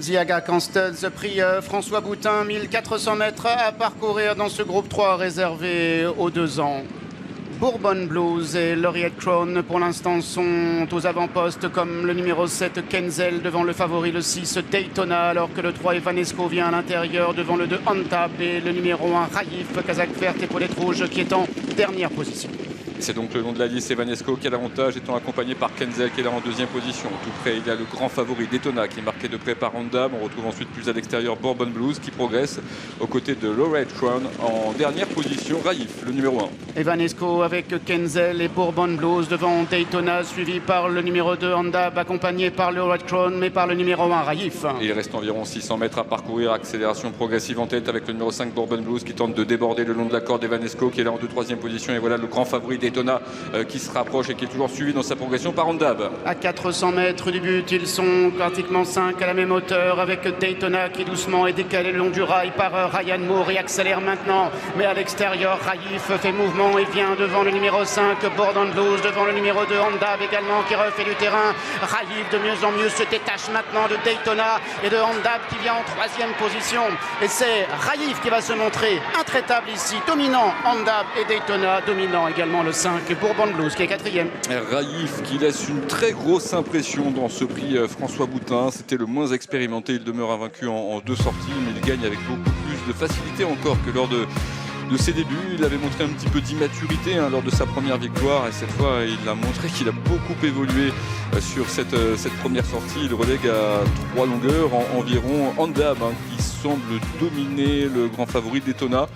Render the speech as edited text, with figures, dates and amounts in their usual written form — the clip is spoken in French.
Ziaga Canstuds, prix François Boutin, 1400 mètres à parcourir dans ce groupe 3 réservé aux 2 ans. Bourbon Blues et Laureate Crown pour l'instant sont aux avant-postes comme le numéro 7 Kenzel devant le favori le 6 Daytona, alors que le 3 Evanesco vient à l'intérieur devant le 2 Antab et le numéro 1 Raif, Kazakh verte, épaulette rouge qui est en dernière position. C'est donc le long de la liste Evanesco qui a l'avantage, étant accompagné par Kenzel qui est là en deuxième position. Tout près, il y a le grand favori Daytona qui est marqué de près par Honda. On retrouve ensuite plus à l'extérieur Bourbon Blues qui progresse aux côtés de Laureate Crown en dernière position. Raif, le numéro 1. Evanesco avec Kenzel et Bourbon Blues devant Daytona, suivi par le numéro 2 Honda, accompagné par Laureate Crown, mais par le numéro 1 Raif. Et il reste environ 600 mètres à parcourir. Accélération progressive en tête avec le numéro 5 Bourbon Blues qui tente de déborder le long de la corde d'Evanesco qui est là en 2-3e position. Et voilà le grand favori Daytona qui se rapproche et qui est toujours suivi dans sa progression par Ondab. À 400 mètres du but, ils sont pratiquement 5 à la même hauteur avec Daytona qui doucement est décalé le long du rail par Ryan Moore et accélère maintenant. Mais à l'extérieur, Raif fait mouvement et vient devant le numéro 5 Bourbon Blues, devant le numéro 2 Ondab également qui refait du terrain. Raif de mieux en mieux se détache maintenant de Daytona et de Ondab qui vient en 3e position. Et c'est Raif qui va se montrer intraitable ici, dominant Ondab et Daytona, dominant également le 5 Bourbon Blues qui est 4e. Raif qui laisse une très grosse impression dans ce prix François Boutin. C'était le moins expérimenté, il demeure invaincu en 2 sorties, mais il gagne avec beaucoup plus de facilité encore que lors de ses débuts. Il avait montré un petit peu d'immaturité lors de sa première victoire et cette fois il a montré qu'il a beaucoup évolué sur cette première sortie. Il relègue à 3 longueurs environ Ondab qui semble dominer le grand favori Daytona.